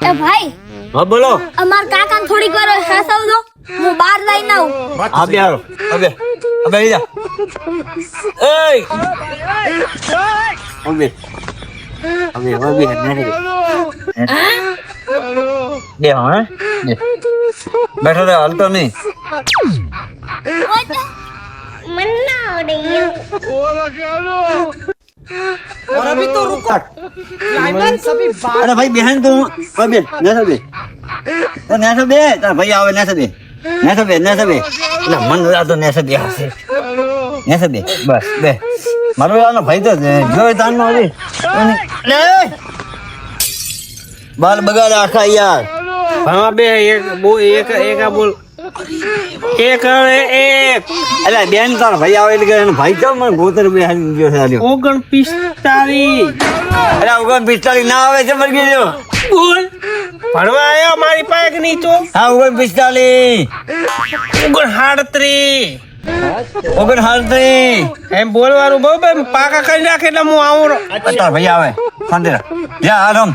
એ ભાઈ હા બોલો. અમાર કાકાને થોડીક વાર હસાવ દો, હું બહાર લઈને આવું. અબે આવો અબે અબે જા એય અબે અબે અબે ને દે હા દે બેઠો રે હાલતો નહીં. और अभी तो रुको क्लाइमैक्स अभी बात અરે ભાઈ બહેન તું અબે નેસો બે તો નેસો બે તાર ભાઈ આવે નેસો બે નેસો બે એટલે મન લાતો નેસો બે હશે નેસો બે બસ બે મારો આનો ભાઈ તો જોઈ તાન નો આવી લે બાલ બગાડ આખા યાર. હા બે એક બો એક એક આ બોલ એક એક અલે બેન તાર ભાઈ આવે એટલે એનો ભાઈ તો મને ગોતર બે હાલી ગયો છે આલ્યો. 49 અરે 49 ના આવે છે મરી ગયો બોલ ભણવા આવ્યો મારી પાસે કે નહીં તો હા 49 39 એમ બોલવાનું બહુ બે પાકા કરી નાખે એટલે હું આવું તાર ભાઈ આવે ફંદેરા જા આરામ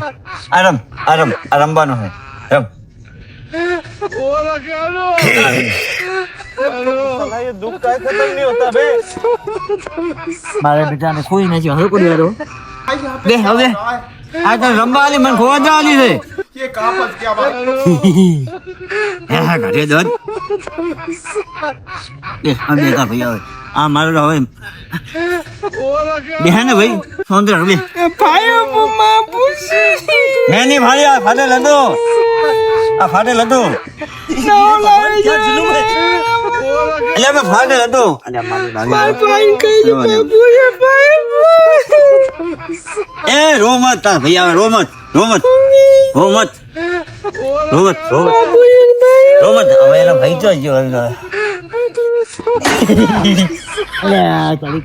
આરામ આરામ આરામવાનો છે રમ ये दुख का खत्म नहीं होता बे મારે બેટાને કોઈ નથી હવે કોઈ યારો બે હવે આ તો રંબાલી મને ખોવા જવાની છે ये कहां फंस गया भाई હા ઘરે દોડ એ હવે કા ભાઈ આવે આ મારો હવે બેહને ભાઈ સોંદર હવે ભાઈ માં પૂછી મે ની ભાઈ આ ફાટે લડો આ ફાટે લડો એટલે મે ફાટે લડો અને મારું ભાઈ કઈ બાબુએ ભાઈ એ રોમત તાર ભાઈ આવે રોમત રોમત રોમત રોમત રોમત હવે એનો ભાઈ તો જો અલે આ તારી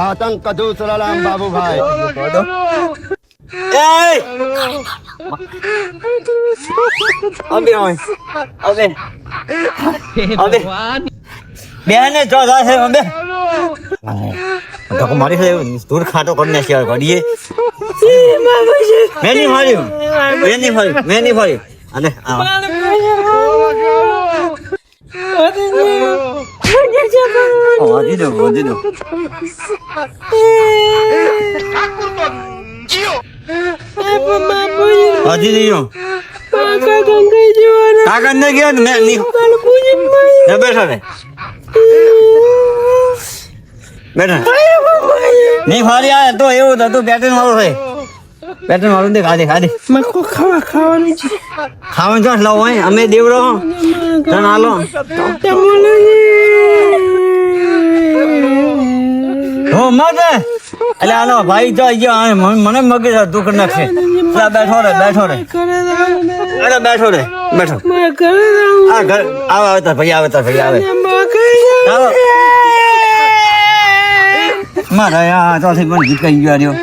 आतंक कदू सलाम बाबू भाई એ અબે ઓય અબે અબે બેને જો છે અબે તો મારી છે દૂર ખાટો કરીને શેર કરીએ મેની માર્યું મેની માર્યું અને આ વધી દો હજી દીયો કાકા ને ગયા ને મેં ની બેઠો ને બેઠા નહીં ફારી આ તો એવું હતું પેટર્ન વાળું છે પેટર્ન વાળું દે ખાધે ખાધે મકો ખાવાનું છે ખાવાનું ચાસ લાવો હોય અમે દેવડો તને હાલો હો મત એટલે હાલો ભાઈ તો ગયો મને મગજ દુઃખ નાખશે બેઠો રે અરે બેઠો આ ઘર આવે તાર ભાઈ આવે ચાલો મારા યા તો પણ ગીત કઈ ગયો રહ્યો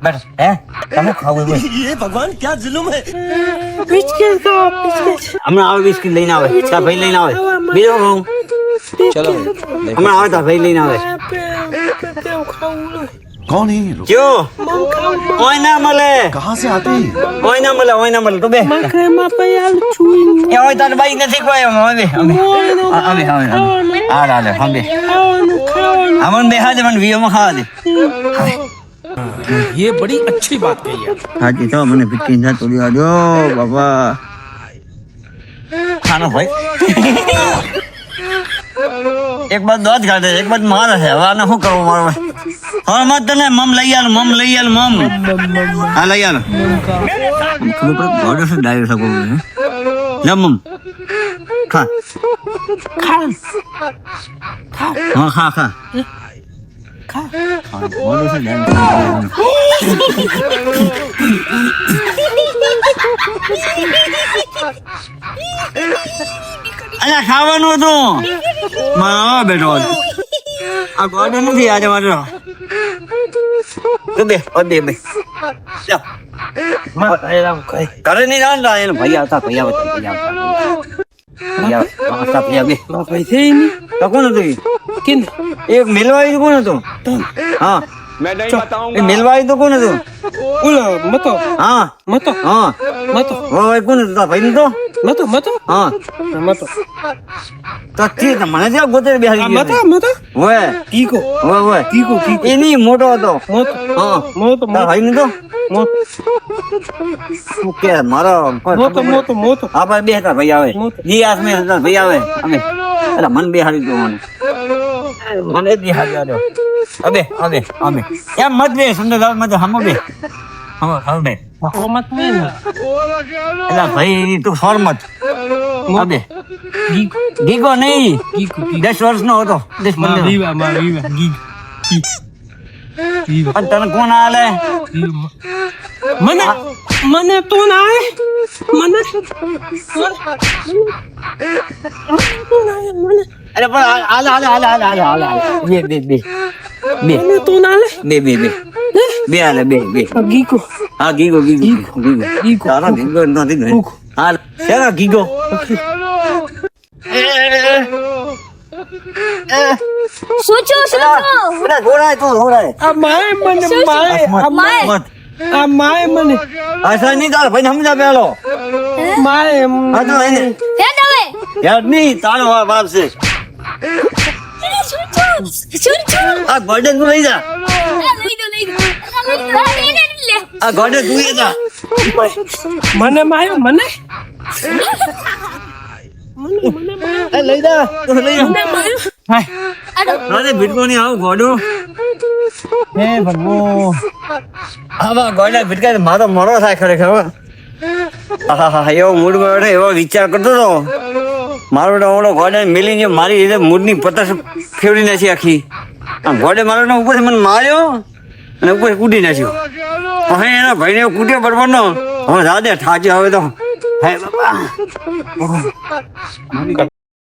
બેઠ હે તમે ખાવું ये भगवान क्या जुल्म है બિસ્કિટ ખાઓ બિસ્કિટ હમણાં આવે બિસ્કિટ લઈને આવે તાર ભાઈ લઈને આવે બીજો ખાઉં चलो હમણાં આવે તાર ભાઈ લઈને આવે कौन है ये लोग જો ઓય ના મળે कहां से आते हैं ઓય ના મળે તું બે મકરમાં પયાલ છુઈ એ ઓય તાર ભાઈ નથી કોઈ અમે હાલે હમે અમન બે હાજે મને વિયો માં ખાવા દે ये बड़ी अच्छी बात कही है હાજી તો મને પિક્કી ના તોડી આજો બાબા ખાનો ભાઈ એક બાદ દોત કાઢે એક બાદ મારે છે હવે આને શું કરવું મારું હા મત તને મમ લઈ આલ હા લઈ આલ ખબર પડે બોર્ડર સે ડાયર સકો લે મમ ખા હા બોર્ડર સે ડાયર અલ્યા ખાવાનું હતું મારા બેઠો આ ગોડો નથી આજે મારો બે કરે નહીં જાણતા એને ભાઈ આવતા બે પૈસા નહીં તો કોણ હતું ઈ? કેમ એક મેલવાઈ કોણ હતું? હા એ મેલવાઈ તો કોણ હતું? ઓલો મતો હા મતો હા મતો ઓય કોણ હતું તારા ભાઈ તો? મતો મતો હા મતો તો ઠીક છે, મને ત્યાં ગોતે બેહાડી મતો ગયો મતો ઓય કીકો ઓય કીકો એ નહીં મોટો હતો મતો હા મોતો તારા ભાઈ તો મોતો શું કે મારો કોઈ મોતો ખબર મોતો મોતો હા ભાઈ બે હતા ભાઈ આવે મોટો. જી આસમે હતા ભાઈ આવે અમે એટલે મન બેહાડી દો મને બેહાડી દો અબે અબે અબે એમ મત બે સુંદર મત હમ બે હમ બે મત નહીં એટલે ભાઈ તું સોર મત અબે ગીગો નહીં કીકો 10 વર્ષનો હતો 10 માં 15 વિવા ગી વિવા પણ તને કોણ આલે મને મને તો ના આવે મને અરે પણ આલે આલે આલે આલે આલે આલે બે બે બે બે મને તો ના આવે બે બે બે બે આલે બે બે ગીકો હા ગીગો ગીગો ગીગો તારા ગીગો નથી ગઈ હા શેના ગીગો શું છું ઓલા ઘોડાય તું ઘોડાય આ માય મને માય મત આ માય મને અસર નહીં તાર ભાઈ સમજા પેલો માય હા તો એને હે દવે યાર નહીં તારો બાપ છે શું છું આ ગોડન તું લઈ જા લઈ દો લે આ ગોડન તું લઈ જા મને માયો મને એ લઈ જા તું લઈ જા હાય અરે ભીટકો નહીં આવું ગોડું હે ભગવો આવા ગોડા ભીટકા મારો મોડો થાય ખરેખર હા એવો મૂડ માં એવો વિચાર કરતો હતો મારો ઓલો ગોડે મિલીને મારી રીતે મૂડની પતાસ ફેવડી નાખી આખી આમ ગોડે મારો ઉપર મને માર્યો અને ઉપર કૂદી નાખ્યો હવે એના ભાઈને કૂટ્યો બરોબર નો હવે રાધે ઠાચ્યો હવે તો હે બાપા